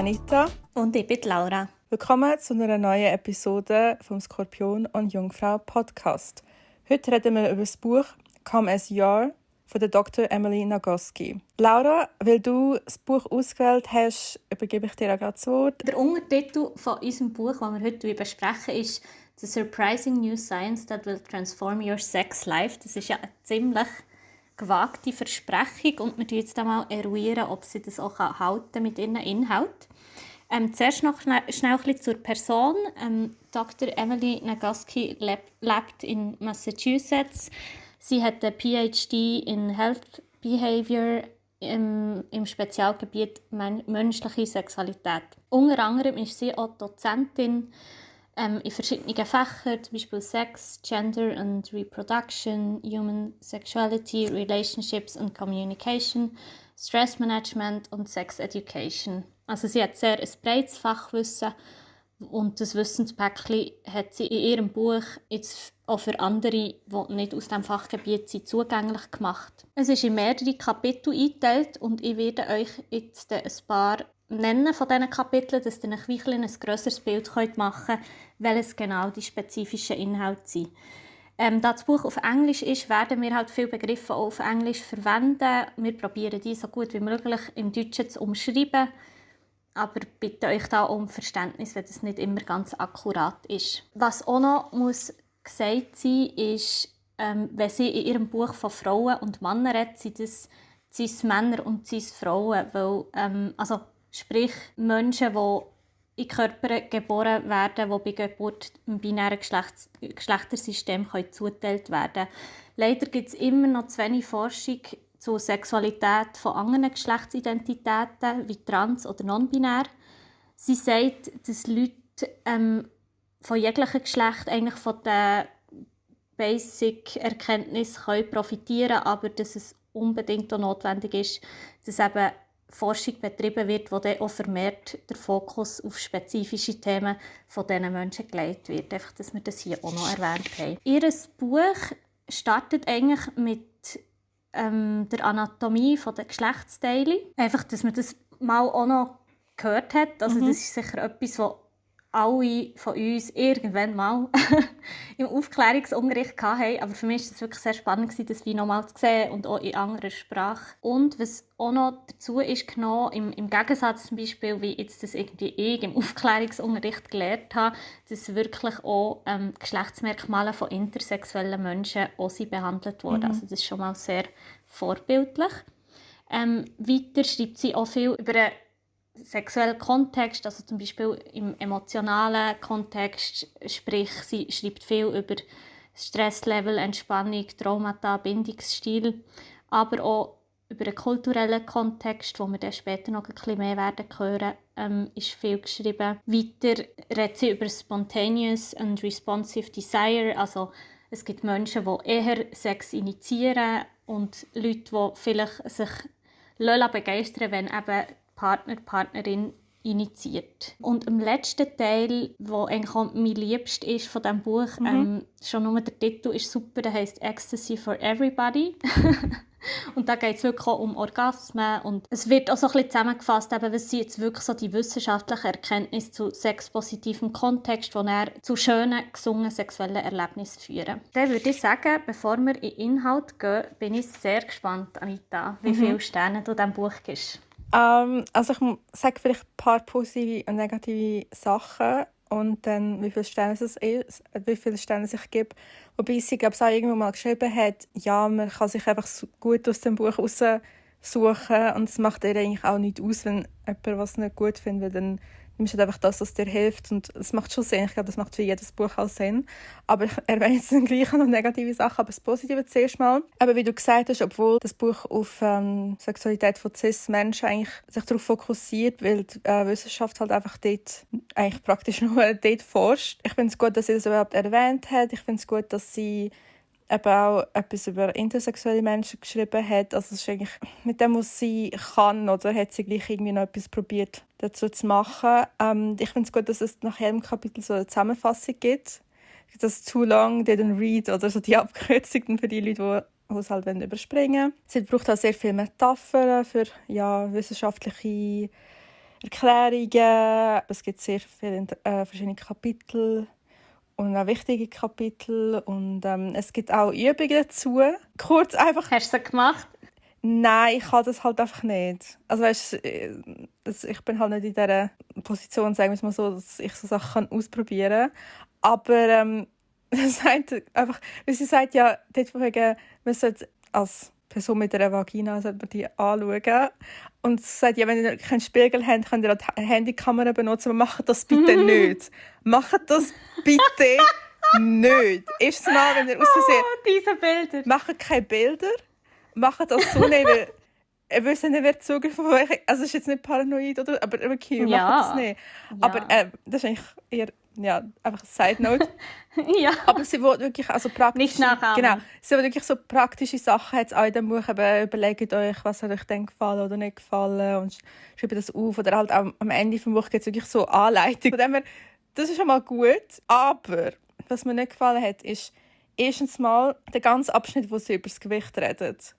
Anita. Und ich bin Laura. Willkommen zu einer neuen Episode vom Skorpion und Jungfrau Podcast. Heute reden wir über das Buch «Come As You Are» von der Dr. Emily Nagoski. Laura, weil du das Buch ausgewählt hast, übergebe ich dir auch gerade das Wort. Der Untertitel von unserem Buch, das wir heute besprechen, ist «The Surprising New Science That Will Transform Your Sex Life». Das ist ja eine ziemlich gewagte Versprechung und wir jetzt einmal eruieren, ob sie das auch halten mit ihren Inhalt. Zuerst noch schnell ein bisschen zur Person. Dr. Emily Nagoski lebt in Massachusetts. Sie hat einen PhD in Health Behavior im Spezialgebiet menschliche Sexualität. Unter anderem ist sie auch Dozentin in verschiedenen Fächern, zum Beispiel Sex, Gender and Reproduction, Human Sexuality, Relationships and Communication, Stress Management und Sex Education. Also sie hat sehr ein breites Fachwissen und das Wissenspäckchen hat sie in ihrem Buch jetzt auch für andere, die nicht aus diesem Fachgebiet sind, zugänglich gemacht. Es ist in mehrere Kapitel eingeteilt und ich werde euch jetzt ein paar nennen von diesen Kapiteln, dass ihr ein grösseres Bild machen könnt, welches genau die spezifischen Inhalte sind. Da das Buch auf Englisch ist, werden wir halt viele Begriffe auch auf Englisch verwenden. Wir probieren die so gut wie möglich im Deutschen zu umschreiben, aber bitte euch da um Verständnis, wenn das nicht immer ganz akkurat ist. Was auch noch muss gesagt sein, ist, wenn sie in ihrem Buch von Frauen und Männern redet, sind es Cis-Männer und Cis-Frauen, weil sprich Menschen, die in Körpern geboren werden, die bei Geburt im binären Geschlechtersystem zugeteilt werden können. Leider gibt es immer noch zu wenig Forschung zur Sexualität von anderen Geschlechtsidentitäten, wie trans- oder non-binär. Sie sagt, dass Leute von jeglichem Geschlecht eigentlich von der Basic-Erkenntnis profitieren können, aber dass es unbedingt auch notwendig ist, dass eben Forschung betrieben wird, wo dann auch vermehrt der Fokus auf spezifische Themen von diesen Menschen gelegt wird. Einfach, dass wir das hier auch noch erwähnt haben. Ihr Buch startet eigentlich mit der Anatomie der Geschlechtsteile. Einfach, dass man das mal auch noch gehört hat. Also das ist sicher etwas, was alle von uns irgendwann mal im Aufklärungsunterricht hatten. Aber für mich war es wirklich sehr spannend, das wie nochmal zu sehen und auch in anderer Sprache. Und was auch noch dazu ist genommen, im Gegensatz zum Beispiel, wie jetzt das irgendwie ich im Aufklärungsunterricht gelernt habe, dass wirklich auch Geschlechtsmerkmale von intersexuellen Menschen auch behandelt wurden. Also das ist schon mal sehr vorbildlich. Weiter schreibt sie auch viel über einen sexuellen Kontext, also zum Beispiel im emotionalen Kontext, sprich sie schreibt viel über Stresslevel, Entspannung, Traumata, Bindungsstil, aber auch über einen kulturellen Kontext, wo wir dann später noch ein bisschen mehr werden hören, ist viel geschrieben. Weiter redet sie über Spontaneous and Responsive Desire, also es gibt Menschen, die eher Sex initiieren und Leute, die vielleicht sich begeistern, wenn eben Partnerin initiiert. Und im letzten Teil, der eigentlich auch mein liebster ist von diesem Buch, schon nur der Titel ist super, der heisst «Ecstasy for Everybody». Und da geht es wirklich auch um Orgasmen und es wird auch so ein bisschen zusammengefasst, eben, was sind jetzt wirklich so die wissenschaftlichen Erkenntnisse zu sexpositivem Kontext, die dann zu schönen, gesungenen sexuellen Erlebnissen führen. Dann würde ich sagen, bevor wir in den Inhalt gehen, bin ich sehr gespannt, Anita, wie viele Sterne du diesem Buch gibst. Also ich sage vielleicht ein paar positive und negative Sachen und dann wie viele Sterne es ist, wie viele Sterne es ich gebe. Wobei sie, glaube ich, auch irgendwo mal geschrieben hat, ja, man kann sich einfach gut aus dem Buch raussuchen und es macht ihr eigentlich auch nichts aus, wenn jemand was nicht gut findet, weil dann nimmst du einfach das, was dir hilft und es macht schon Sinn. Ich glaube, das macht für jedes Buch auch Sinn. Aber ich erwähne jetzt dann gleich noch negative Sachen, aber das Positive zuerst mal. Aber wie du gesagt hast, obwohl das Buch auf Sexualität von Cis-Menschen eigentlich sich darauf fokussiert, weil die Wissenschaft halt einfach dort eigentlich praktisch nur dort forscht. Ich finde es gut, dass sie das überhaupt erwähnt hat. Ich finde es gut, dass sie eben auch etwas über intersexuelle Menschen geschrieben hat. Also es ist eigentlich mit dem, was sie kann, oder hat sie gleich irgendwie noch etwas probiert dazu zu machen. Ich finde es gut, dass es nach jedem Kapitel so eine Zusammenfassung gibt. Das «Too long didn't read» oder so die Abkürzungen für die Leute, die es halt überspringen wollen. Sie braucht auch sehr viele Metaphern für wissenschaftliche Erklärungen. Es gibt sehr viele verschiedene Kapitel und auch wichtige Kapitel. Und es gibt auch Übungen dazu. Kurz einfach... Hast du sie gemacht? Nein, ich kann das halt einfach nicht. Also weißt, ich bin halt nicht in dieser Position, sagen wir es mal so, dass ich so Sachen ausprobieren kann. Aber sie sagt ja, dort wegen, man sollte als Person mit einer Vagina sollte man die anschauen. Und sie sagt ja, wenn ihr keinen Spiegel habt, könnt ihr auch die Handykamera benutzen, aber macht das bitte nicht. Macht das bitte nicht. Erstens mal, wenn ihr aussehen, diese Bilder. macht keine Bilder. Macht das so nicht, weil ich weiß nicht, wer Zugriff von euch... Also es ist jetzt nicht paranoid, oder? Aber okay, wir machen das nicht. Ja. Aber das ist eigentlich eher einfach eine Side-Note. Ja. Aber sie will wirklich also praktisch... Nicht nachahmen. Genau. Sie will wirklich so praktische Sachen jetzt auch in dem Buch. Eben, überlegt euch, was hat euch denn gefallen oder nicht gefallen und schreibt das auf. Oder halt auch am Ende des Buches gibt es wirklich so Anleitungen. Von dem her, das ist schon mal gut. Aber was mir nicht gefallen hat, ist erstens mal der ganze Abschnitt, wo sie über das Gewicht redet.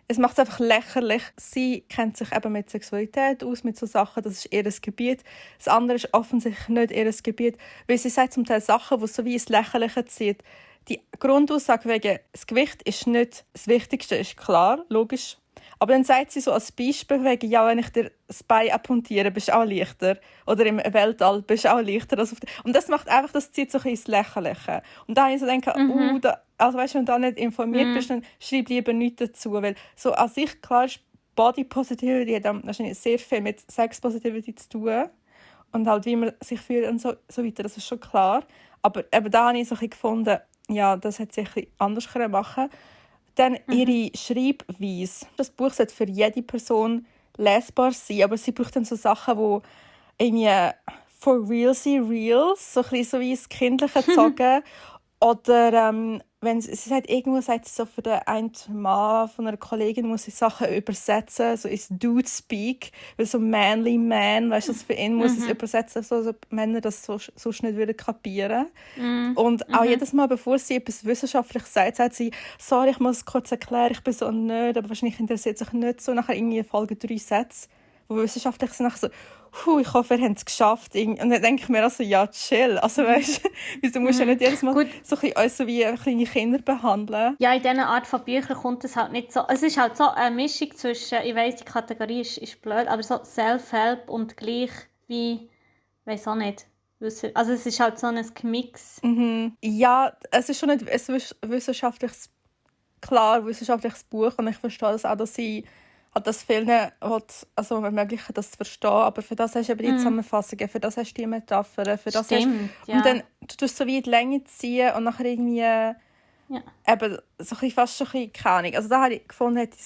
Es macht es einfach lächerlich. Sie kennt sich eben mit Sexualität aus, mit so Sachen, das ist ihr Gebiet. Das andere ist offensichtlich nicht ihr Gebiet, weil sie sagt zum Teil Sachen, die so wie ins Lächerliche zieht. Die Grundaussage wegen das Gewicht ist nicht das Wichtigste, ist klar, logisch. Aber dann sagt sie so als Beispiel wegen, ja, wenn ich dir das Bein abmontiere, bist du auch leichter. Oder im Weltall bist du auch leichter. Und das macht einfach, das zieht so ein ins Lächerliche. Und da habe ich so gedacht, also weißt, wenn du da nicht informiert bist, dann schreib lieber nichts dazu. Weil so an sich, klar, ist Body Positivity hat dann wahrscheinlich sehr viel mit Sex Positivity zu tun. Und halt, wie man sich fühlt und so weiter, das ist schon klar. Aber eben da habe ich so ein bisschen gefunden, ja, das hätte sie ein bisschen anders machen können. Dann ihre Schreibweise. Das Buch sollte für jede Person lesbar sein, aber sie braucht dann so Sachen, die irgendwie for real sind, reals, so ein bisschen so wie ins Kindliche gezogen. Oder wenn sie sagt, irgendwo sagt sie so, für den einen Mann von einer Kollegin muss sie Sachen übersetzen, so ins Dude Speak, weil so manly man, weißt du, für ihn muss es übersetzen, so Männer das so schnell würden kapieren. Und auch jedes Mal, bevor sie etwas Wissenschaftliches sagt sie, sorry, ich muss es kurz erklären, ich bin so nerd, aber wahrscheinlich interessiert sich nicht so. Nachher irgendwie Folge 3 Sätze, die wissenschaftlich sind, nachher so, ich hoffe, wir haben es geschafft. Und dann denke ich mir also, ja, chill. Also weißt du, wieso musst du nicht jedes Mal so uns so wie kleine Kinder behandeln? Ja, in dieser Art von Büchern kommt es halt nicht so... Es ist halt so eine Mischung zwischen, ich weiss, die Kategorie ist blöd, aber so Self-Help und gleich wie, ich weiss auch nicht. Also es ist halt so ein Mix. Ja, es ist schon ein wissenschaftliches Buch und ich verstehe das auch, dass sie hat das vielen also ermöglichen, das zu verstehen. Aber für das hast du eben die Zusammenfassungen, für das hast du die Metaphern, für das Stimmt, ja. Und dann tust du so wie die Länge ziehen und nachher irgendwie eben so ein fast schon ein bisschen, keine Ahnung. Also da habe ich gefunden, hätte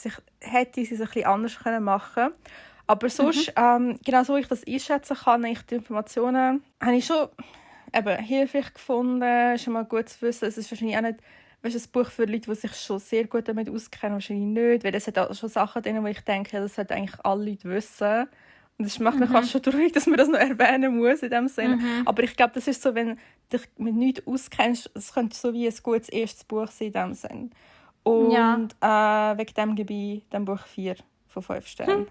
sie es ein bisschen anders machen können. Aber sonst, genau so wie ich das einschätzen kann, die Informationen, habe ich schon eben hilfreich gefunden. Ist schon mal gut zu wissen. Es ist wahrscheinlich auch nicht ein Buch für Leute, die sich schon sehr gut damit auskennen, wahrscheinlich nicht, weil es hat auch schon Sachen drin, wo ich denke, das sollten eigentlich alle Leute wissen. Und das macht mich fast schon traurig, dass man das noch erwähnen muss in dem Sinne. Aber ich glaube, das ist so, wenn du dich mit nichts auskennst, es könnte so wie ein gutes erstes Buch sein in dem Sinne. Und wegen dem gebe ich dem Buch 4 von 5 Sternen.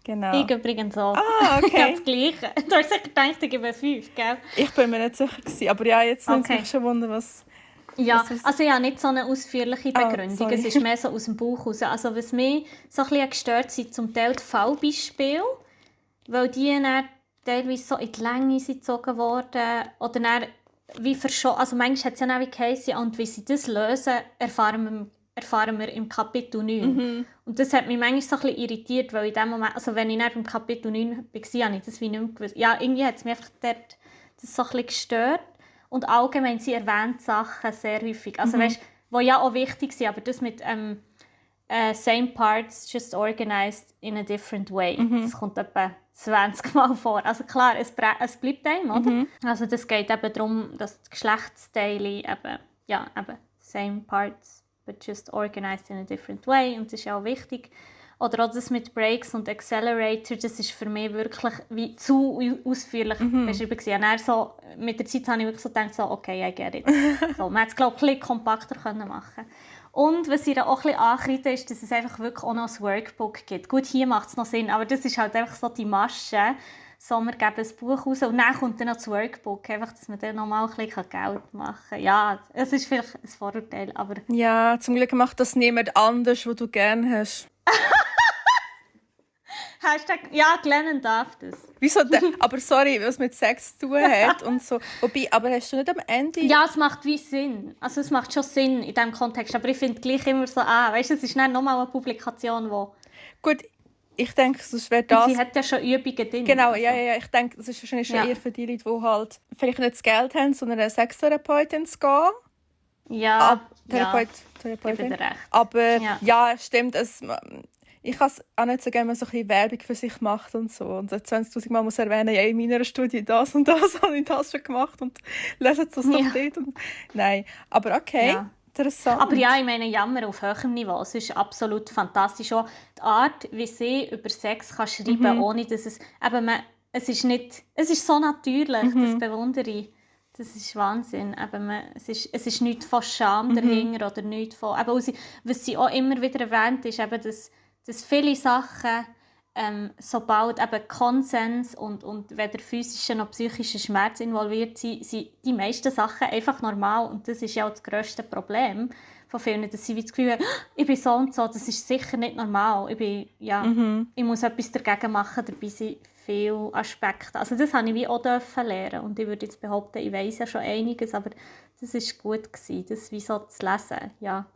Genau. Ich übrigens auch. Ah, okay. Das Gleiche. Du hast sicher gedacht, ich gebe 5, gell? Ich bin mir nicht sicher gewesen, aber ja, jetzt nimmt mich schon Wunder, was... Ja, also ja, nicht so eine ausführliche Begründung. Es ist mehr so aus dem Bauch raus. Also was mich so ein bisschen gestört sind, zum Teil die Fallbeispiele, weil die dann teilweise so in die Länge sind gezogen worden oder dann wie verschoben. Also manchmal hat es ja auch wie geheißen, und wie sie das lösen, erfahren wir im Kapitel 9. Und das hat mich manchmal so ein bisschen irritiert, weil in dem Moment, also wenn ich dann beim Kapitel 9 war, habe ich das wie nicht mehr gewusst. Ja, irgendwie hat es mich einfach dort das so ein bisschen gestört. Und allgemein, sie erwähnt Sachen sehr häufig. Also weißt, die ja auch wichtig sind, aber das mit same parts, just organized in a different way. Das kommt etwa 20 Mal vor. Also klar, es bleibt einem, oder? Also das geht eben darum, dass die Geschlechtsteile eben same parts, but just organized in a different way. Und das ist ja auch wichtig. Oder auch das mit Breaks und Accelerator, das ist für mich wirklich wie zu ausführlich beschrieben gewesen. Und dann so, mit der Zeit habe ich wirklich so gedacht, so, okay, I get it. So, man hätte es, glaube ich, ein bisschen kompakter machen können. Und was ich da auch ein bisschen ankreide, ist, dass es einfach wirklich auch noch ein Workbook gibt. Gut, hier macht es noch Sinn, aber das ist halt einfach so die Masche Sommer geben ein Buch raus und dann kommt dann noch das Workbook, einfach, dass man dann nochmal ein bisschen Geld machen kann. Ja, es ist vielleicht ein Vorurteil, aber... Ja, zum Glück macht das niemand anders, wo du gerne hast. Hashtag, ja, Glennon darf das. Wieso denn? Aber sorry, was mit Sex zu tun hat und so. Wobei, aber hast du nicht am Ende... Ja, es macht wie Sinn. Also es macht schon Sinn in diesem Kontext. Aber ich finde gleich immer so, weißt du, es ist dann nochmal eine Publikation, wo... Gut, ich denke, sonst wäre das... Und sie hat ja schon Übungen drin. Genau, also. ja. Ich denke, das ist wahrscheinlich schon eher für die Leute, die halt vielleicht nicht das Geld haben, sondern eine Sextherapeutin zu gehen. Ja, Therapeutin. ich bin recht. Aber ja, stimmt, ich kann es auch nicht so gerne, wenn man so ein bisschen Werbung für sich macht und so. Und 20'000 Mal muss erwähnen, ja, in meiner Studie das und das habe ich das schon gemacht und lesen das doch dort. Nein, aber okay, interessant. Aber ja, ich meine, Jammer auf hohem Niveau. Es ist absolut fantastisch. Auch die Art, wie sie über Sex kann schreiben, ohne dass es... Eben, es ist so natürlich, das bewundere ich. Das ist Wahnsinn. Eben, es ist nichts von Scham dahinter oder nichts von... Eben, was sie auch immer wieder erwähnt, ist eben, dass viele Sachen, sobald eben Konsens und weder physischer noch psychischer Schmerz involviert sind die meisten Sachen einfach normal. Und das ist ja auch das grösste Problem von vielen, dass sie das Gefühl haben, ich bin so und so, das ist sicher nicht normal. Ich muss etwas dagegen machen, dabei sind viele Aspekte. Also das habe ich wie auch lernen. Und ich würde jetzt behaupten, ich weiss ja schon einiges, aber das war gut gewesen, das wie so zu lesen, ja.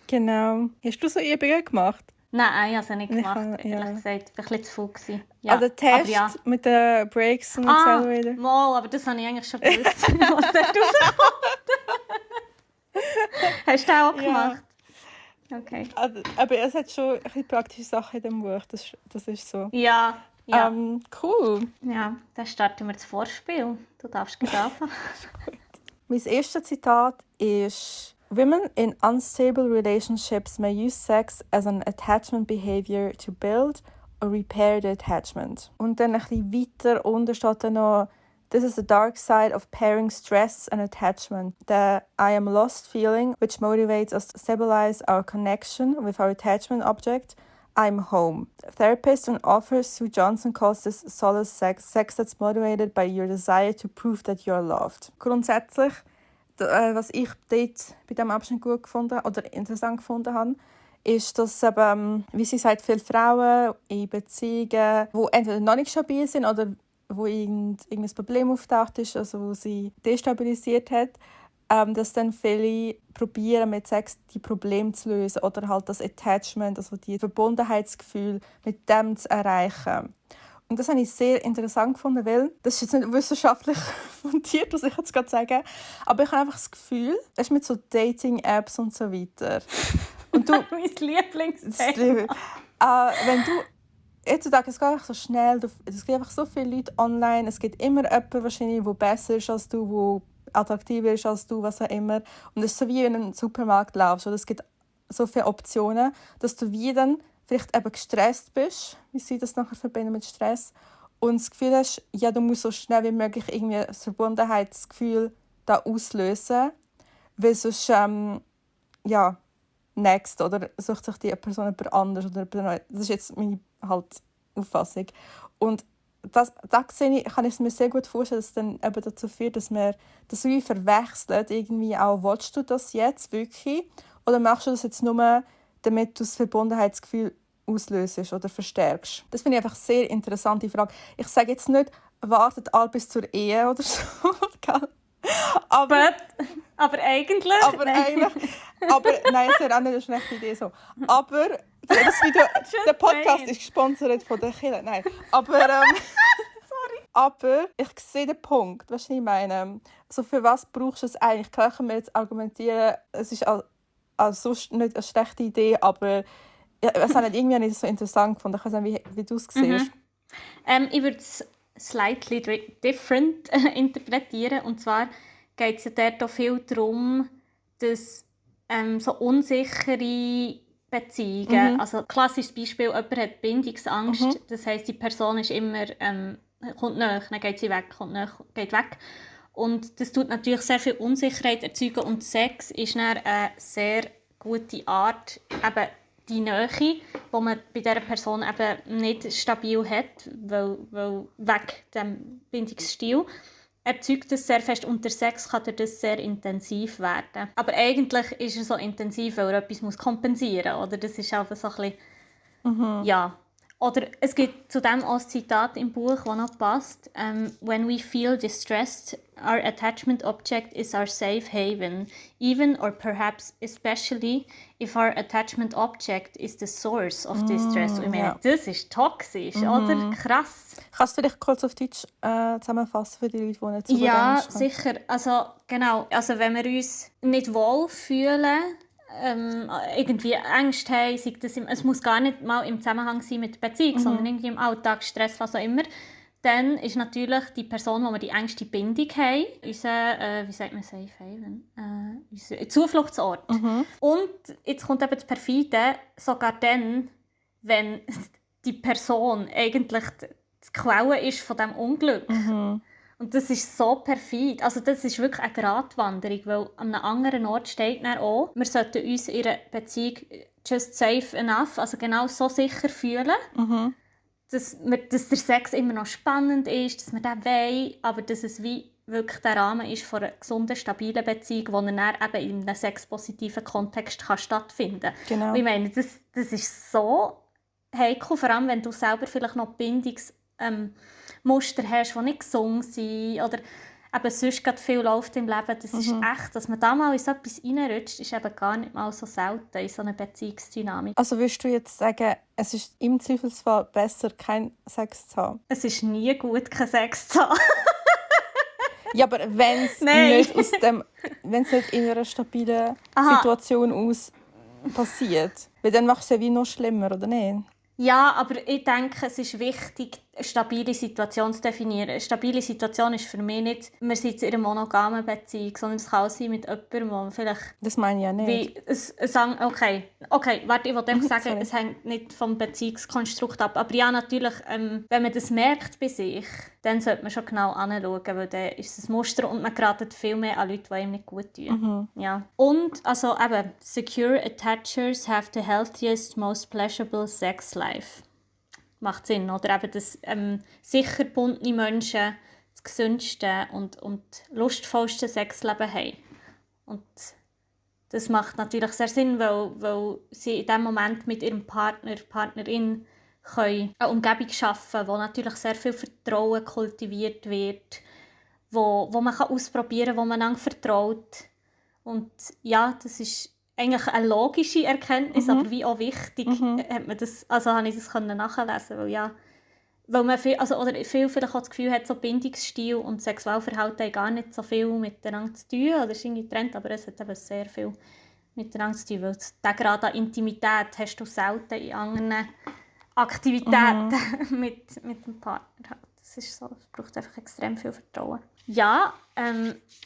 Genau. Hast du so Übungen gemacht? Nein, ich habe es nicht gemacht, ehrlich gesagt. Ich war ein bisschen zu faul. Ja. Also der Test mit den Breaks und Accelerator? Mal, aber das habe ich eigentlich schon gewusst, was dort rauskommt. Hast du das auch gemacht? Okay. Aber es hat schon ein bisschen praktische Sachen in dem Buch, das ist so. Ja. Cool. Ja, dann starten wir das Vorspiel. Du darfst gleich anfangen. Mein erstes Zitat ist: Women in unstable relationships may use sex as an attachment behavior to build or repair the attachment. Und dann ein bisschen weiter unten steht dann noch: This is the dark side of pairing stress and attachment. The I am lost feeling, which motivates us to stabilize our connection with our attachment object. I'm home. Therapist and author Sue Johnson calls this solace sex that's motivated by your desire to prove that you're loved. Grundsätzlich, was ich dort bei diesem Abschnitt gut gefunden oder interessant gefunden habe, ist, dass eben, wie sie sagt, viele Frauen in Beziehungen, die entweder noch nicht stabil sind oder wo irgendein Problem auftaucht ist, also wo sie destabilisiert hat, dass dann viele probieren, mit Sex die Probleme zu lösen oder halt das Attachment, also die Verbundenheitsgefühl mit dem zu erreichen. Und das habe ich sehr interessant gefunden, weil das ist jetzt nicht wissenschaftlich fundiert, was ich jetzt gerade sage, aber ich habe einfach das Gefühl, das ist mit so Dating-Apps und so weiter. Und du, mein Lieblingsthema. Wenn du heutzutage, es geht einfach so schnell, es gibt einfach so viele Leute online, es gibt immer jemanden wahrscheinlich, der besser ist als du, der attraktiver ist als du, was auch immer. Und es ist so wie in einem Supermarkt laufst. Es gibt so viele Optionen, dass du wie dann vielleicht eben gestresst bist, wie sie das nachher verbinden mit Stress, und das Gefühl hast, ja, du musst so schnell wie möglich irgendwie ein Verbundenheitsgefühl da auslösen, weil sonst, next, oder sucht sich die Person jemand anders oder jemand Neues. Das ist jetzt meine Auffassung. Und das kann ich mir sehr gut vorstellen, dass es dann eben dazu führt, dass man das wie verwechselt. Irgendwie auch, willst du das jetzt wirklich? Oder machst du das jetzt nur, damit du das Verbundenheitsgefühl auslöst oder verstärkst? Das finde ich einfach eine sehr interessante Frage. Ich sage jetzt nicht, wartet all bis zur Ehe oder so. aber eigentlich? Nein, es wäre auch nicht eine schlechte Idee so. Aber der Podcast ist gesponsert von der Kirche. Nein, aber aber ich sehe den Punkt. Weißt du, was ich meine? Also für was brauchst du es eigentlich? Klar können wir jetzt argumentieren, es ist sonst nicht eine schlechte Idee, aber es hat irgendwie nicht so interessant gefunden. Ich weiß nicht, wie du es siehst. Ich würde es slightly different interpretieren. Und zwar geht es ja dort auch viel darum, dass so unsichere Beziehungen, also klassisches Beispiel, jemand hat Bindungsangst, das heisst, die Person ist immer, kommt näher, dann geht sie weg, kommt näher, geht weg. Und das tut natürlich sehr viel Unsicherheit erzeugen und Sex ist dann eine sehr gute Art, eben die Nähe wo man bei dieser Person eben nicht stabil hat, weil wegen dem Bindungsstil, erzeugt es sehr fest und der Sex kann durch das sehr intensiv werden. Aber eigentlich ist er so intensiv, weil er etwas kompensieren muss. Oder das ist einfach so ein bisschen, ja. Oder es gibt zudem auch ein Zitat im Buch, das noch passt. When we feel distressed, our attachment object is our safe haven, even or perhaps especially if our attachment object is the source of distress. Und ich meine, das ist toxisch, oder? Krass. Kannst du dich kurz auf Deutsch zusammenfassen für die Leute, die nicht so gut Ja, Englisch können? sicher. Also, genau. Also, wenn wir uns nicht wohl fühlen, irgendwie Ängste haben, es muss gar nicht mal im Zusammenhang sein mit der Beziehung, sondern irgendwie im Alltag, Stress, was auch immer, dann ist natürlich die Person, wo wir die engste Bindung haben, unser, wie sagt man, Safe Haven, unser Zufluchtsort. Und jetzt kommt eben das Perfide, sogar dann, wenn die Person eigentlich die Quelle ist von diesem Unglück. Und das ist so perfid. Also das ist wirklich eine Gratwanderung, weil an einem anderen Ort steht dann auch, wir sollten uns in einer Beziehung just safe enough, also genau so sicher fühlen, dass der Sex immer noch spannend ist, dass wir den wollen, aber dass es wie wirklich der Rahmen ist von einer gesunden, stabilen Beziehung, wo er dann eben in einem sexpositiven Kontext kann stattfinden kann. Genau. Und ich meine, das ist so heikel, vor allem wenn du selber vielleicht noch Muster hast, die nicht gesund sind oder eben sonst gerade viel läuft im Leben. Das ist echt, dass man da mal in so etwas reinrutscht, ist eben gar nicht mal so selten in so einer Beziehungsdynamik. Also würdest du jetzt sagen, es ist im Zweifelsfall besser, keinen Sex zu haben? Es ist nie gut, keinen Sex zu haben. Ja, aber wenn es nicht in einer stabilen Situation aus passiert, weil dann macht es ja wie noch schlimmer, oder nicht? Ja, aber ich denke, es ist wichtig, eine stabile Situation zu definieren. Eine stabile Situation ist für mich nicht, wir sind in einer monogamen Beziehung, sondern es kann auch sein mit jemandem, wo man vielleicht... Das meine ich ja nicht. Okay, warte, ich wollte einfach sagen, es hängt nicht vom Beziehungskonstrukt ab. Aber ja, natürlich, wenn man das merkt bei sich, dann sollte man schon genau anschauen, weil dann ist es ein Muster und man geratet viel mehr an Leute, die einem nicht gut tun. Ja. Und, also eben, secure attachers have the healthiest, most pleasurable sex life. Macht Sinn, oder? Eben, dass sicher gebundene Menschen das gesündeste und lustvollste Sexleben haben. Und das macht natürlich sehr Sinn, weil sie in diesem Moment mit ihrem Partner, Partnerin eine Umgebung schaffen können, wo natürlich sehr viel Vertrauen kultiviert wird, wo man ausprobieren kann, wo man einander vertraut. Und ja, das ist eigentlich eine logische Erkenntnis, aber wie auch wichtig, hat man das, also habe ich das nachlesen, weil man viel vielleicht auch das Gefühl hat, so Bindungsstil und Sexualverhalten haben gar nicht so viel miteinander zu tun, oder ist irgendwie getrennt, aber es hat eben sehr viel miteinander zu tun, weil diesen Grad an Intimität hast du selten in anderen Aktivitäten mit dem Partner. Das ist so, es braucht einfach extrem viel Vertrauen. Ja,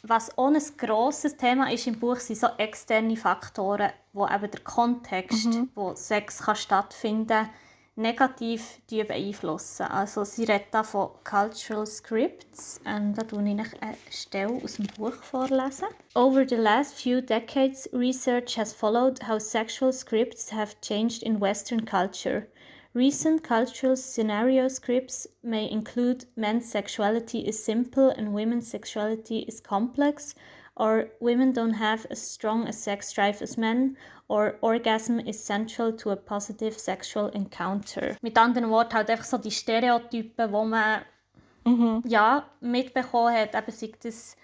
was auch ein grosses Thema ist im Buch, sind so externe Faktoren, wo eben der Kontext, wo Sex kann stattfinden, negativ beeinflussen. Also sie redet da von Cultural Scripts. Da lese ich eine Stelle aus dem Buch vorlesen. Over the last few decades, research has followed how sexual scripts have changed in Western culture. Recent cultural scenario scripts may include men's sexuality is simple and women's sexuality is complex, or women don't have as strong a sex drive as men, or orgasm is central to a positive sexual encounter. Mit anderen Worten, halt einfach so die Stereotypen, die man mitbekommen hat, eben sei das,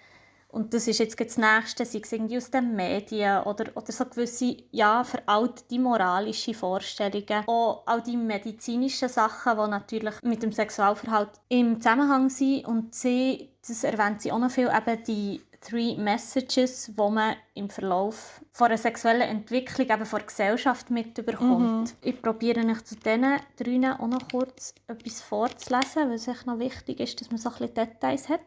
und das ist jetzt das Nächste, sei es irgendwie aus den Medien oder so gewisse, veraltete moralische Vorstellungen. Auch all die medizinischen Sachen, die natürlich mit dem Sexualverhalten im Zusammenhang sind. Und das erwähnt sie auch noch viel, eben die 3 Messages, die man im Verlauf von einer sexuellen Entwicklung eben von der Gesellschaft mitbekommt. Ich probiere euch zu diesen 3 auch noch kurz etwas vorzulesen, weil es echt noch wichtig ist, dass man so ein bisschen Details hat.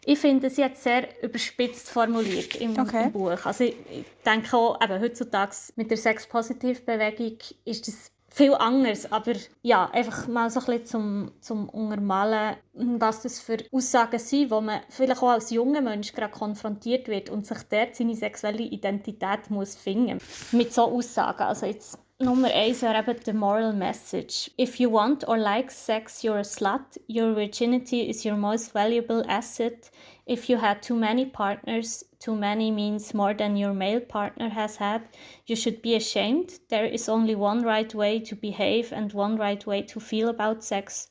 Ich finde, sie hat sehr überspitzt formuliert im Buch. Also ich denke auch, eben heutzutage mit der Sex-Positive-Bewegung ist das viel anders, aber ja, einfach mal so ein bisschen zum Untermalen, was das für Aussagen sind, wo man vielleicht auch als junger Mensch gerade konfrontiert wird und sich dort seine sexuelle Identität muss finden. Mit so Aussagen. Also jetzt Nummer 1 wäre eben the moral message. If you want or like sex, you're a slut. Your virginity is your most valuable asset. If you had too many partners, too many means more than your male partner has had, you should be ashamed. There is only one right way to behave and one right way to feel about sex.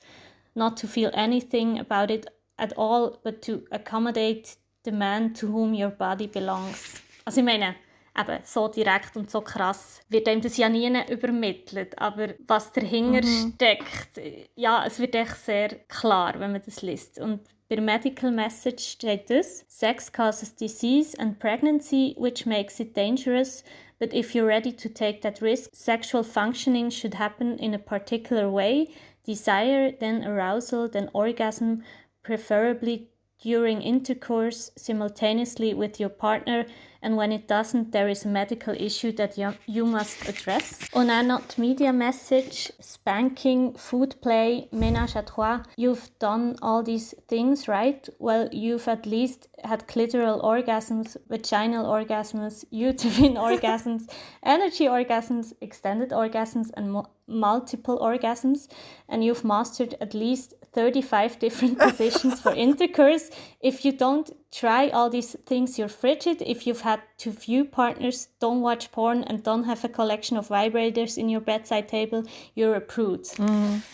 Not to feel anything about it at all, but to accommodate the man to whom your body belongs. Also ich meine, eben so direkt und so krass wird einem das ja nie übermittelt, aber was dahinter steckt, ja, es wird echt sehr klar, wenn man das liest. Und bei der Medical Message steht das: Sex causes disease and pregnancy, which makes it dangerous. But if you're ready to take that risk, sexual functioning should happen in a particular way. Desire, then arousal, then orgasm, preferably during intercourse, simultaneously with your partner, and when it doesn't, there is a medical issue that you must address. Und auch noch die Media Message: Spanking, food play, ménage à trois. You've done all these things, right? Well, you've at least had clitoral orgasms, vaginal orgasms, uterine orgasms, energy orgasms, extended orgasms, and multiple orgasms, and you've mastered at least 35 different positions for intercourse. If you don't try all these things, you're frigid. If you've had too few partners, don't watch porn, and don't have a collection of vibrators in your bedside table, you're a prude.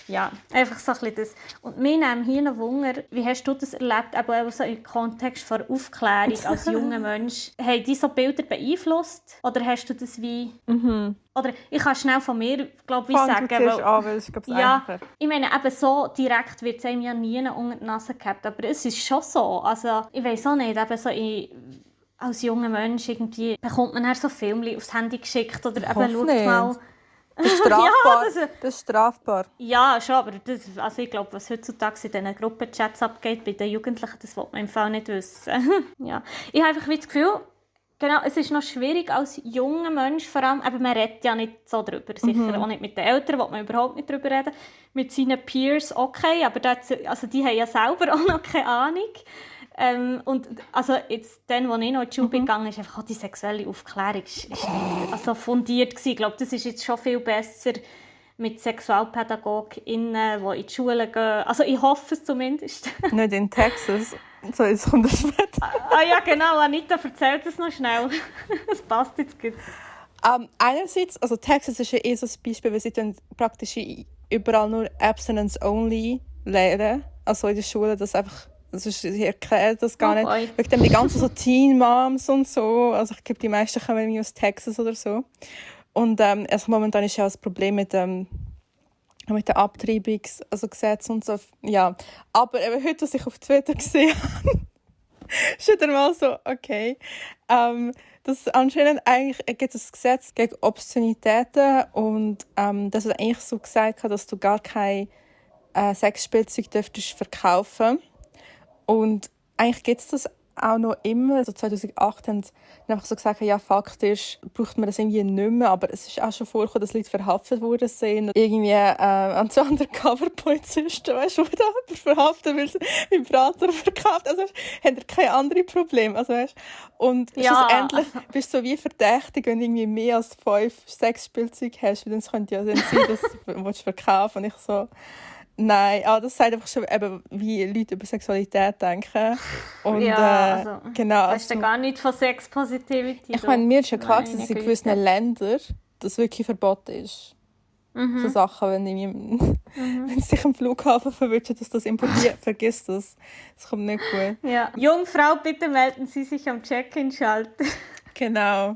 Ja, einfach so ein bisschen das. Und mir nimmt hier noch Wunder, wie hast du das erlebt, aber auch so im Kontext von Aufklärung als junger Mensch? Haben dich so Bilder beeinflusst? Oder hast du das wie... Oder ich kann schnell von mir, glaube ich, sagen, weil ich glaube, es ja, ich meine, eben so direkt wird es einem ja nie unter die Nase gehabt, aber es ist schon so, also ich weiss auch nicht, eben so als junger Mensch irgendwie bekommt man dann so Filme aufs Handy geschickt oder eben schaut mal... Das ist strafbar. Ja, das ist strafbar. Ja, schon, aber also ich glaube, was heutzutage in diesen Gruppenchats abgeht bei den Jugendlichen, das will man im Fall nicht wissen. Ja. Ich habe einfach das Gefühl, genau, es ist noch schwierig als junger Mensch vor allem, aber man redet ja nicht so drüber, sicher auch nicht mit den Eltern, will man überhaupt nicht drüber reden, mit seinen Peers okay, aber also die haben ja selber auch noch keine Ahnung. Und also jetzt, dann, als ich noch in die Schule gegangen ist einfach auch die sexuelle Aufklärung ist nicht also fundiert gewesen. Ich glaube, das ist jetzt schon viel besser mit SexualpädagogInnen, die in die Schule gehen. Also ich hoffe es zumindest. Nicht in Texas. So, jetzt kommt das später. Ja, genau. Anita erzählt es noch schnell. Das passt jetzt gut. Einerseits, also Texas ist ja eh so ein Beispiel, weil sie dann praktisch überall nur Abstinence Only lehren. Also in der Schule, das einfach... Also sie erklärt das gar nicht. Wegen dem die ganzen so Teen Moms und so. Also ich glaube, die meisten kommen irgendwie aus Texas oder so. Und also momentan ist ja auch das Problem mit den Abtreibungsgesetzen und so. Ja. Aber eben heute, was ich auf Twitter gesehen habe, ist wieder mal so, okay. Das anscheinend eigentlich gibt es ein Gesetz gegen Obszönitäten und das hat eigentlich so gesagt, dass du gar kein Sexspielzeug dürftest verkaufen. Und eigentlich gibt es das auch noch immer. Also 2008 haben sie einfach so gesagt, ja, faktisch braucht man das irgendwie nicht mehr. Aber es ist auch schon vorgekommen, dass Leute verhaftet worden sind. Irgendwie so Undercover-Polizisten, weißt du, die da verhaftet, weil sie Vibrator verkauft. Also haben sie keine anderen Probleme. Also, weißt, und schlussendlich bist du so wie verdächtig, wenn du irgendwie mehr als 5 Sexspielzeuge hast. Weil dann könnte ja sein, dass du verkaufen. Und ich so... Nein, aber das sagt einfach schon, eben, wie Leute über Sexualität denken. Und, ja, genau. Das ist ja gar nicht von Sex-Positivity. Ich meine, mir ist ja klar, dass in gewissen Ländern das wirklich verboten ist. So Sachen, wenn sich am Flughafen verwünscht, dass das importiert, vergiss das. Das kommt nicht gut. Ja. Jungfrau, bitte melden Sie sich am Check-in-Schalter. Genau.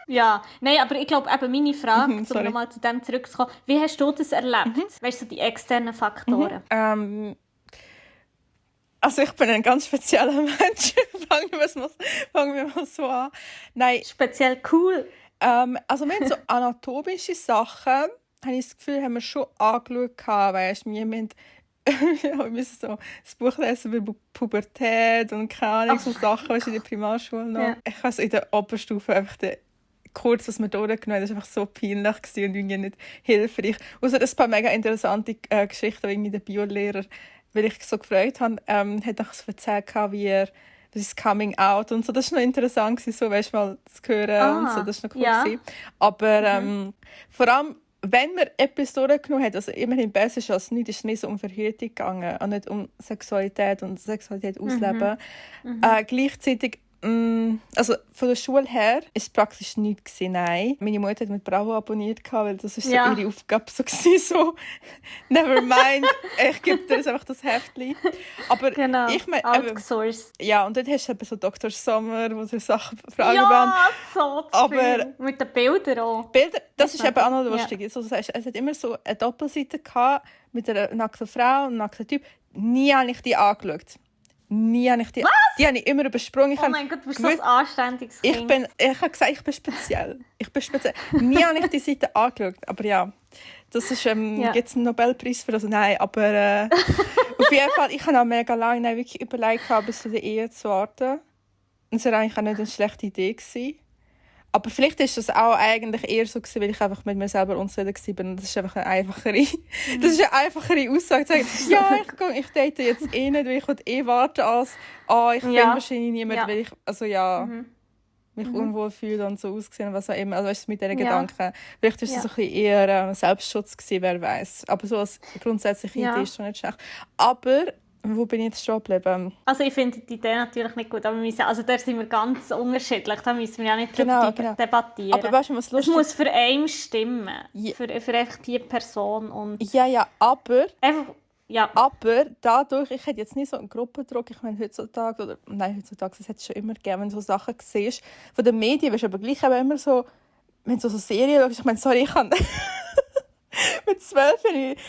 Ja, nein, aber ich glaube, eben meine Frage, um nochmal zu dem zurückzukommen, wie hast du das erlebt? Weißt du, die externen Faktoren? Also ich bin ein ganz spezieller Mensch. Fangen wir mal so an. Nein. Speziell cool. Also wir haben so anatomische Sachen, habe ich das Gefühl, haben wir schon angeschaut. Weißt, wir müssen so das Buch lesen über Pubertät und keine Ahnung, so Sachen, weißt, in der Primarschule noch. Ja. Ich habe so in der Oberstufe einfach kurz, was wir durchgenommen haben, das war einfach so peinlich und irgendwie nicht hilfreich. Außer ein paar mega interessante Geschichten, wie der Biolehrer, weil ich so gefreut habe, hat auch so erzählt, wie er das ist Coming Out und so. Das war noch interessant, so, weißt du, mal zu hören und so. Das war noch cool. ja. Aber vor allem, wenn man etwas durchgenommen hat, also immerhin besser ist als nichts, ist es nicht so um Verhütung gegangen und nicht um Sexualität und Sexualität ausleben. Gleichzeitig, also von der Schule her war es praktisch nichts gewesen, nein. Meine Mutter hat mit Bravo abonniert, weil das ist so ihre Aufgabe so gewesen, so never mind, ich gebe dir jetzt einfach das Heftchen. Aber genau, ich meine, outgesourced. Ja, und dort hast du eben so Dr. Sommer, wo dir Sachen Fragen Ja, so aber mit den Bildern auch. Bilder, das ist eben auch noch lustig. Ja. So, es hat immer so eine Doppelseite gehabt mit einer nackten Frau und einem nackten Typ. Nie habe ich die angeschaut. Nie habe ich die... Was? Die habe ich immer übersprungen. Oh mein Gott, du bist so ein anständiges Kind. Ich habe gesagt, ich bin speziell. Nie habe ich die Seite angeschaut. Aber ja, das ist... Gibt es einen Nobelpreis für das? Nein, aber... auf jeden Fall, ich habe auch mega lange wirklich überlegt, bis zu der Ehe zu warten. Das war eigentlich auch nicht eine schlechte Idee gewesen. Aber vielleicht war das auch eigentlich eher so gewesen, weil ich einfach mit mir selber unzufrieden war. Das ist einfach eine einfachere Aussage. Zu sagen, ja, ich date jetzt nicht, weil ich warten als ich finde wahrscheinlich niemanden, weil ich mich unwohl fühle und so ausgesehen, was auch immer. Also mit diesen Gedanken. Vielleicht war es so ein bisschen eher Selbstschutz gewesen, wer weiß. Aber so als grundsätzliche Idee ist schon nicht schlecht. Aber wo bin ich jetzt stehen geblieben? Also ich finde die Idee natürlich nicht gut, aber da sind wir ganz unterschiedlich, da müssen wir ja nicht drüber debattieren. Aber weißt du, was lustig? Es muss für einen stimmen, für einfach die Person. Und aber... Ja. Aber dadurch, ich hätte jetzt nicht so einen Gruppendruck, ich meine heutzutage, das hätte es schon immer gegeben, wenn du so Sachen siehst. Von den Medien bist du aber gleich immer so, wenn du so Serien schaust, ich meine, sorry, ich kann... mit 12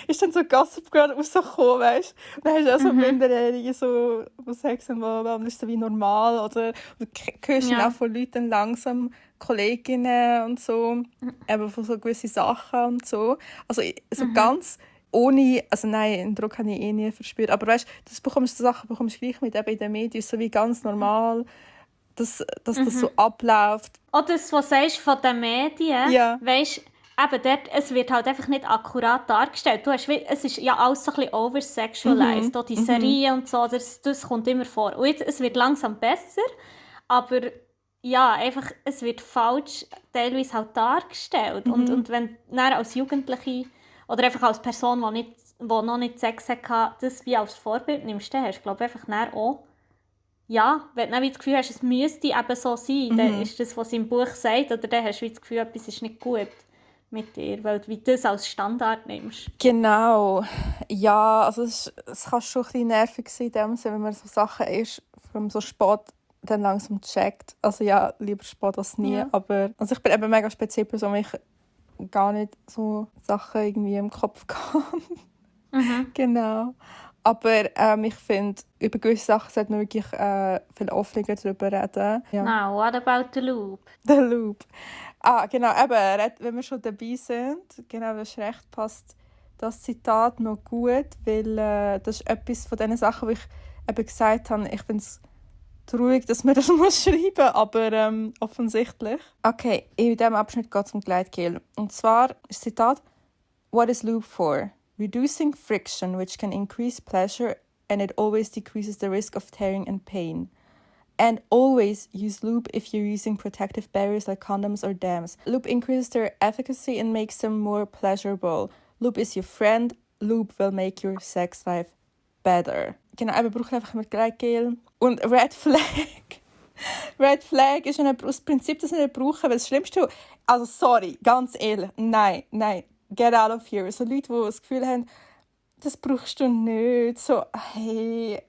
ist dann so Gossip Girl rausgekommen, weißt du? Dann hast du auch so Minderjährige, so, die sagen, das ist so wie normal. Oder du hörst auch von Leuten langsam, Kolleginnen und so, eben von so gewissen Sachen und so. Also so ganz ohne, also nein, den Druck habe ich nie verspürt. Aber weißt du, Sachen bekommst du gleich mit, eben in den Medien, so wie ganz normal, dass das so abläuft. Oder das, was du sagst von den Medien, weißt eben dort, es wird halt einfach nicht akkurat dargestellt. Es ist ja alles so ein bisschen oversexualized. Auch die Serien und so, das kommt immer vor. Und jetzt, es wird langsam besser, aber ja, einfach, es wird falsch teilweise halt dargestellt. Und wenn du dann als Jugendliche oder einfach als Person, die noch nicht Sex hatte, das wie als Vorbild nimmst, dann hast du, glaube ich, einfach dann auch, ja, wenn du dann das Gefühl hast, es müsste eben so sein, dann ist das, was im Buch sagt, oder dann hast du das Gefühl, etwas ist nicht gut mit dir, weil du das als Standard nimmst. Genau. Ja, also es kann schon ein bisschen nervig sein, wenn man so Sachen ist, vor allem so spät dann langsam checkt. Also ja, lieber spät als nie. Ja. Aber also ich bin eben mega speziell Person, weil ich gar nicht so Sachen irgendwie im Kopf habe. Genau. Aber ich finde, über gewisse Sachen sollte man wirklich viel offener darüber reden. Ja. Now, what about the loop? The loop. Genau, eben, wenn wir schon dabei sind, genau, du hast recht, passt das Zitat noch gut, weil das ist etwas von den Sachen, die ich eben gesagt habe. Ich finde es traurig, dass man das muss schreiben, aber offensichtlich. Okay, in diesem Abschnitt geht es um Gleitgel. Und zwar ist das Zitat: What is lube for? Reducing friction, which can increase pleasure, and it always decreases the risk of tearing and pain. And always use lube if you're using protective barriers like condoms or dams. Lube increases their efficacy and makes them more pleasurable. Lube is your friend. Lube will make your sex life better. Genau, wir brauchen einfach immer Gleitgel. Und Red Flag. Red Flag ist das Prinzip, das wir nicht brauchen, weil das Schlimmste... Also sorry, ganz ehrlich, nein. Get out of here. So Leute, die das Gefühl haben, das brauchst du nicht. So, hey...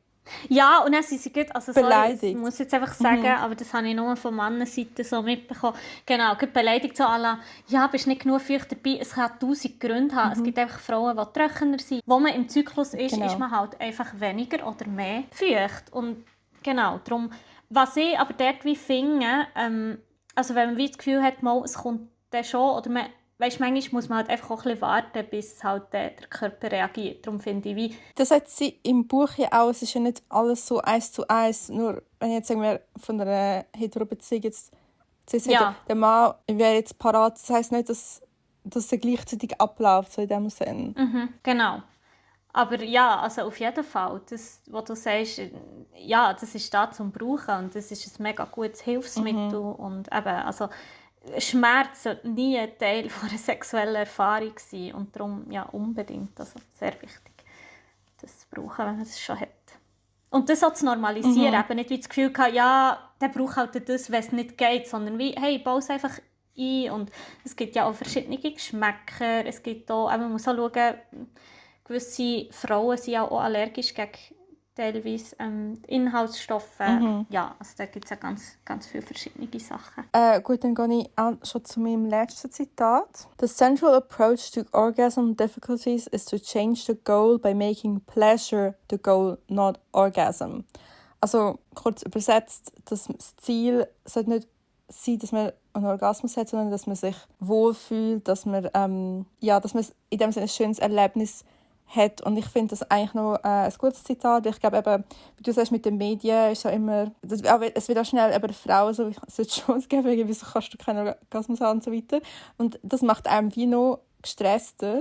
Ja, und dann sind sie gut, also beleidigt. Sorry, ich muss jetzt einfach sagen, aber das habe ich nur von Männerseite so mitbekommen. Genau, gut beleidigt so alle, ja, bist nicht genug feucht dabei, es kann 1000 Gründe haben. Es gibt einfach Frauen, die trockener sind. Wo man im Zyklus ist, ist man halt einfach weniger oder mehr feucht. Und genau, darum, was ich aber dort wie finde, also wenn man wie das Gefühl hat, mal, es kommt dann schon, oder man, weißt, manchmal muss man halt einfach auch ein bisschen warten, bis halt der Körper reagiert. Darum finde ich, wie... Das sagt sie im Buch ja auch, es ist ja nicht alles so 1:1. Nur, wenn ich jetzt sagen wir, von einer Hetero-Beziehung jetzt sagt, der Mann wäre jetzt parat. Das heisst nicht, dass der gleichzeitig abläuft, so in dem Sinn. Genau. Aber ja, also auf jeden Fall, das, was du sagst, ja, das ist da zum Brauchen und das ist ein mega gutes Hilfsmittel und eben, also Schmerz sollte nie ein Teil von einer sexuellen Erfahrung sein und darum ja unbedingt, also sehr wichtig, das zu brauchen, wenn man es schon hat. Und das auch zu normalisieren, eben nicht wie das Gefühl gehabt, ja, der braucht halt das, wenn es nicht geht, sondern wie, hey, baue es einfach ein und es gibt ja auch verschiedene Geschmäcker, es gibt auch, man muss auch schauen, gewisse Frauen sind ja auch allergisch gegen teilweise Inhaltsstoffe. Ja, also da gibt es ja ganz, ganz viele verschiedene Sachen. Gut, dann gehe ich auch schon zu meinem letzten Zitat. The central approach to orgasm difficulties is to change the goal by making pleasure the goal, not orgasm. Also kurz übersetzt, das Ziel sollte nicht sein, dass man einen Orgasmus hat, sondern dass man sich wohlfühlt, dass man, dass man in dem Sinne ein schönes Erlebnis hat. Und ich finde das eigentlich noch ein gutes Zitat. Ich glaube eben, wie du sagst, mit den Medien ist ja immer, es wird auch schnell eben Frauen so, es wird schon geben, wieso kannst du keinen Orgasmus haben und so weiter. Und das macht einem wie noch gestresster.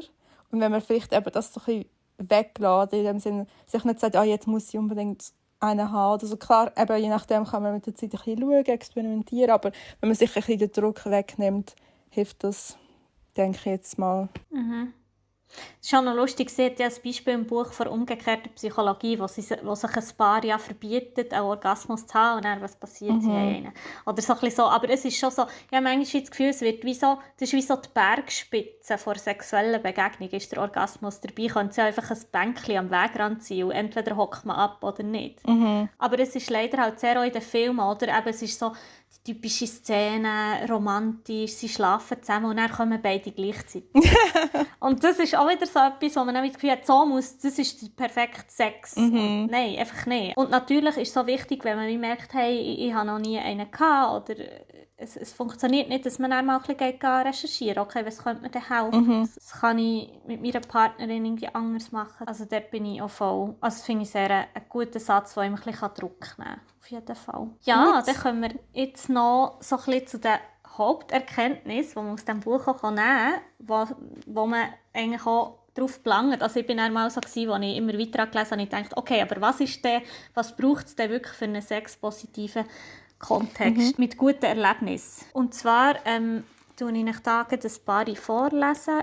Und wenn man vielleicht eben das so ein bisschen weglässt, in dem Sinne, sich nicht sagt, jetzt muss ich unbedingt einen haben. Also klar, eben, je nachdem kann man mit der Zeit ein bisschen schauen, experimentieren, aber wenn man sich ein bisschen den Druck wegnimmt, hilft das, denke ich jetzt mal. Es ist auch noch lustig, sie hat ja ein Beispiel im Buch von umgekehrter Psychologie, wo sich ein Paar ja verbietet, einen Orgasmus zu haben und dann, was passiert, sie haben einen. Oder so ein bisschen so. Aber es ist schon so, ich habe manchmal das Gefühl, es wird wie so, das ist wie so die Bergspitze vor sexuellen Begegnung, ist der Orgasmus dabei, könnte sie einfach ein Bänkchen am Wegrand sein und entweder hockt man ab oder nicht. Aber es ist leider halt sehr auch in den Filmen, oder? Eben, es ist so die typische Szene, romantisch, sie schlafen zusammen und dann kommen beide gleichzeitig. Und das ist auch wieder so etwas, wo man das Gefühl hat, so muss, das ist der perfekte Sex. Und nein, einfach nicht. Und natürlich ist es so wichtig, wenn man merkt, hey, ich habe noch nie einen gehabt, oder es funktioniert nicht, dass man dann mal ein bisschen recherchieren. Okay, was könnte mir denn helfen? Das kann ich mit meiner Partnerin irgendwie anders machen. Also dort bin ich auch voll. Also das finde ich sehr einen guten Satz, der ihm ein bisschen Druck nehmen kann. Auf jeden Fall. Ja, dann kommen wir jetzt noch so ein bisschen zu den Haupterkenntnissen, die man aus diesem Buch auch nehmen kann, wo man eigentlich auch darauf belangt. Also ich bin einmal so gewesen, als ich immer weiter gelesen habe, und ich dachte, okay, aber was braucht es denn wirklich für einen sexpositiven Kontext mit guten Erlebnissen? Und zwar lese ich euch da ein paar vorlesen,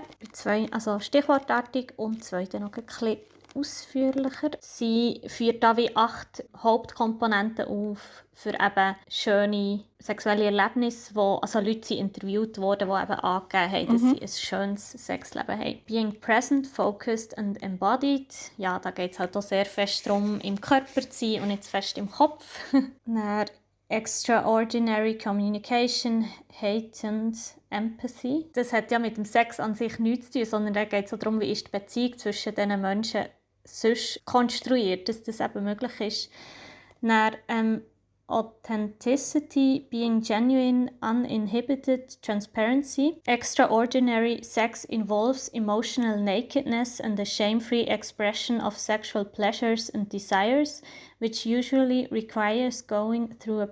also stichwortartig und zwei dann noch ein bisschen ausführlicher. Sie führt da wie 8 Hauptkomponenten auf für eben schöne sexuelle Erlebnisse, wo also Leute sind interviewt wurden, die eben angegeben haben, dass sie ein schönes Sexleben haben. Being present, focused and embodied. Ja, da geht es halt auch sehr fest darum, im Körper zu sein und nicht fest im Kopf. Dann extraordinary communication, heightened empathy. Das hat ja mit dem Sex an sich nichts zu tun, sondern da geht es auch darum, wie ist die Beziehung zwischen diesen Menschen sonst konstruiert, dass das eben möglich ist. Dann Authenticity, being genuine, uninhibited, transparency. Extraordinary sex involves emotional nakedness and a shame-free expression of sexual pleasures and desires, which usually requires going through a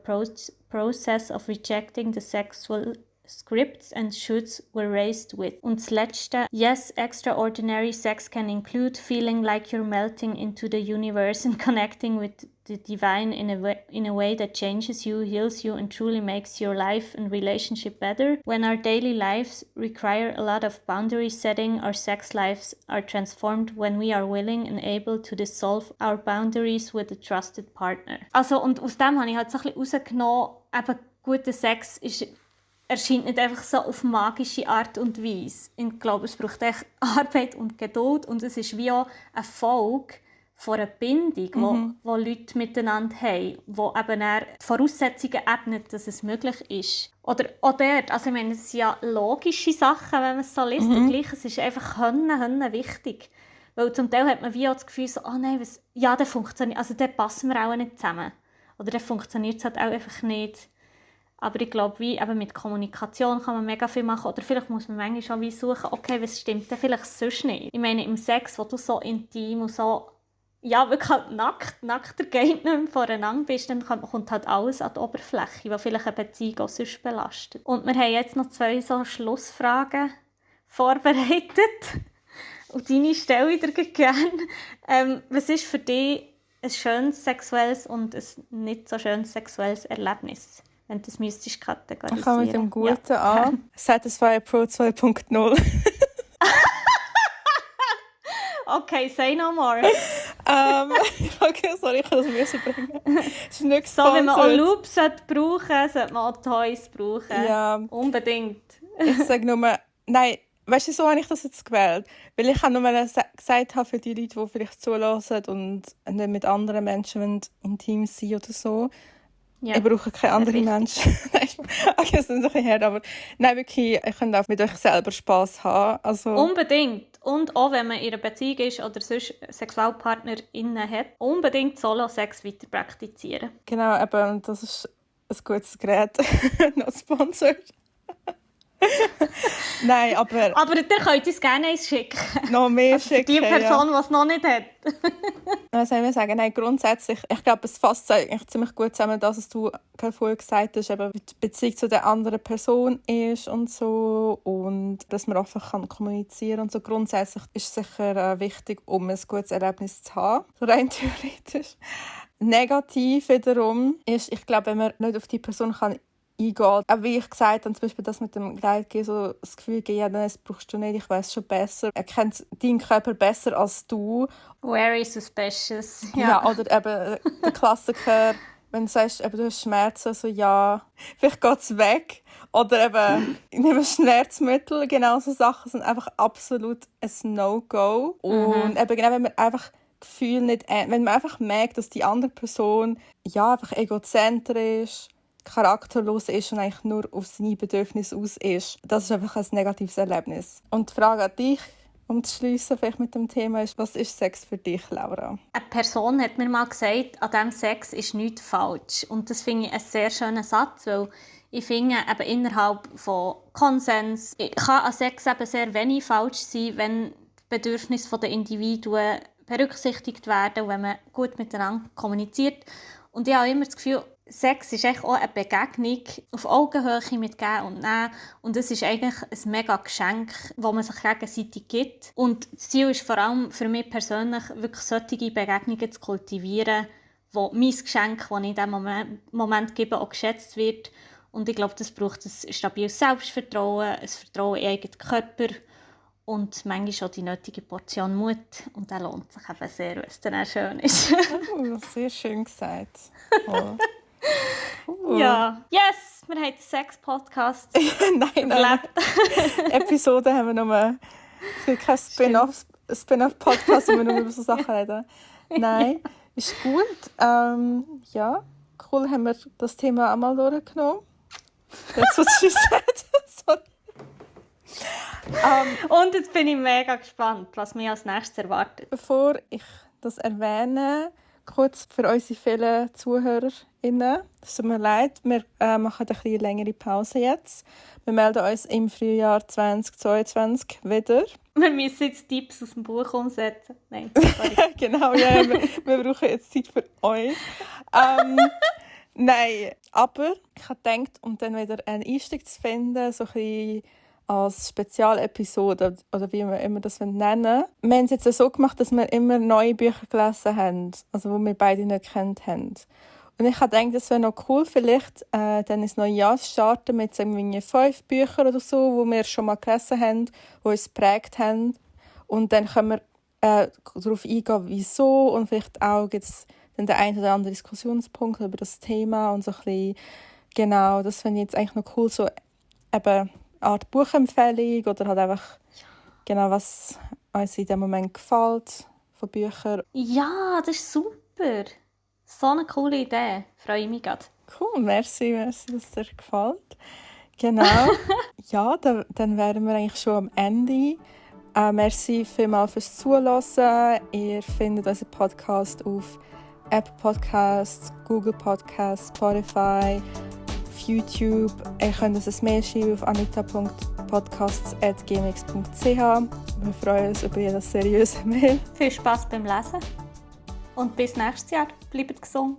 process of rejecting the sexual scripts and shoulds we're raised with. Und das Letzte, yes, extraordinary sex can include feeling like you're melting into the universe and connecting with the divine in a way that changes you, heals you, and truly makes your life and relationship better. When our daily lives require a lot of boundary setting, our sex lives are transformed when we are willing and able to dissolve our boundaries with a trusted partner. Also, und aus dem habe ich halt so ein bisschen rausgenommen, eben guter Sex erscheint nicht einfach so auf magische Art und Weise. Ich glaube, es braucht echt Arbeit und Geduld und es ist wie auch eine Folge von einer Bindung, wo Leute miteinander haben, wo eben die Voraussetzungen ebnet, dass es möglich ist. Oder auch dort, also ich meine, es sind ja logische Sachen, wenn man es so liest, und gleich, es ist einfach wichtig. Weil zum Teil hat man wie auch das Gefühl, so, der funktioniert, also der passen wir auch nicht zusammen. Oder der funktioniert es halt auch einfach nicht. Aber ich glaube, wie eben mit Kommunikation kann man mega viel machen. Oder vielleicht muss man manchmal schon wie suchen, okay, was stimmt denn vielleicht sonst nicht? Ich meine, im Sex, wo du so intim und so, ja, wirklich halt nackter geht nicht mehr voreinander bist, dann kommt halt alles an die Oberfläche, was vielleicht eine Beziehung auch sonst belastet. Und wir haben jetzt noch 2 so Schlussfragen vorbereitet. Und deine stelle ich dir gerne. Was ist für dich ein schönes sexuelles und ein nicht so schönes sexuelles Erlebnis, wenn du das müsstest kategorisieren? Ich fange mit dem Guten an. Satisfyer Pro 2.0. Okay, say no more. Okay, sorry, ich kann das bringen. Es ist nicht so, wenn man auch Loops brauchen sollte man auch Toys brauchen. Ja. Unbedingt. Ich sage nur, nein, weißt du, so habe ich das jetzt gewählt. Weil ich nur gesagt habe für die Leute, die vielleicht zuhören und nicht mit anderen Menschen intim sein oder so. Ja, ich brauche keine anderen Menschen. Okay, das ist ein bisschen hart, aber nein, wirklich, ihr könnt auch mit euch selber Spass haben. Also, unbedingt. Und auch wenn man in einer Beziehung ist oder sonst SexualpartnerInnen hat, unbedingt Solo-Sex weiter praktizieren. Genau, eben, das ist ein gutes Gerät. Not sponsored. Nein, aber... Aber ihr könnt uns gerne eins schicken. Noch mehr also schicken, die Person, die es noch nicht hat. Was soll ich sagen? Nein, grundsätzlich, ich glaube, es fasst eigentlich ziemlich gut zusammen, dass was du vorher gesagt hast, eben, wie die Beziehung zu der anderen Person ist und so und dass man einfach kommunizieren kann und so. Grundsätzlich ist es sicher wichtig, um ein gutes Erlebnis zu haben, so rein theoretisch. Negativ wiederum ist, ich glaube, wenn man nicht auf die Person kann eingeht. Auch wie ich gesagt habe, zum Beispiel das mit dem Gleitgehen, so das Gefühl, ja, das brauchst du nicht, ich weiss schon besser. Er kennt deinen Körper besser als du. Very suspicious. Ja, oder eben der Klassiker, wenn du sagst, eben, du hast Schmerzen, so ja, vielleicht geht es weg. Oder eben, ich nehme Schmerzmittel, genau so Sachen sind einfach absolut ein No-Go. Und eben genau, wenn man einfach Gefühl nicht, wenn man einfach merkt, dass die andere Person ja einfach egozentrisch, charakterlos ist und eigentlich nur auf seine Bedürfnisse aus ist. Das ist einfach ein negatives Erlebnis. Und die Frage an dich, um zu schliessen, vielleicht mit dem Thema, ist, was ist Sex für dich, Laura? Eine Person hat mir mal gesagt, an diesem Sex ist nichts falsch. Und das finde ich einen sehr schönen Satz, weil ich finde, eben innerhalb von Konsens kann an Sex eben sehr wenig falsch sein, wenn die Bedürfnisse der Individuen berücksichtigt werden und wenn man gut miteinander kommuniziert. Und ich habe immer das Gefühl, Sex ist eigentlich auch eine Begegnung auf Augenhöhe mit Geben und Nehmen. Und es ist eigentlich ein mega Geschenk, das man sich gegenseitig gibt. Und das Ziel ist vor allem für mich persönlich, wirklich solche Begegnungen zu kultivieren, wo mein Geschenk, das ich in diesem Moment gebe, auch geschätzt wird. Und ich glaube, das braucht ein stabiles Selbstvertrauen, ein Vertrauen in den eigenen Körper und manchmal auch die nötige Portion Mut. Und das lohnt sich eben sehr, wenn es dann auch schön ist. Oh, sehr schön gesagt. Oh. Ja, yes, wir haben einen Sex-Podcast. Nein. Episode haben wir nochmal. Es gibt kein Spin-off-Podcast, wo wir nur über so Sachen reden. Nein, ist gut. Ja, cool, haben wir das Thema auch mal durchgenommen. That's what she said. Sorry. Und jetzt bin ich mega gespannt, was mich als nächstes erwartet. Bevor ich das erwähne, kurz für unsere vielen ZuhörerInnen. Es tut mir leid, wir machen eine etwas längere Pause jetzt. Wir melden uns im Frühjahr 2022 wieder. Wir müssen jetzt Tipps aus dem Buch umsetzen. Nein, sorry. Genau, ja, wir brauchen jetzt Zeit für euch. Nein, aber ich habe gedacht, um dann wieder einen Einstieg zu finden, so ein bisschen als Spezialepisode oder wie wir immer das nennen. Wir haben es jetzt so gemacht, dass wir immer neue Bücher gelesen haben, also die wir beide nicht gekannt haben. Und ich habe gedacht, es wäre noch cool, vielleicht dann ins neue Jahr zu starten mit 5 Büchern oder so, die wir schon mal gelesen haben, die uns geprägt haben. Und dann können wir darauf eingehen, wieso, und vielleicht auch gibt es dann den einen oder anderen Diskussionspunkt über das Thema und so ein bisschen, genau, das finde ich jetzt eigentlich noch cool, so eben eine Art Buchempfehlung oder halt einfach genau, was uns in dem Moment gefällt von Büchern. Ja, das ist super. So eine coole Idee. Freue ich mich gerade. Cool, merci, dass es dir gefällt. Genau. Ja, dann wären wir eigentlich schon am Ende. Merci vielmals fürs Zuhören. Ihr findet unseren Podcast auf Apple Podcasts, Google Podcasts, Spotify, auf YouTube. Ihr könnt uns ein Mail schreiben auf anita.podcasts@gmx.ch. Wir freuen uns über jedes seriöse Mail. Viel Spass beim Lesen und bis nächstes Jahr. Bleibt gesund.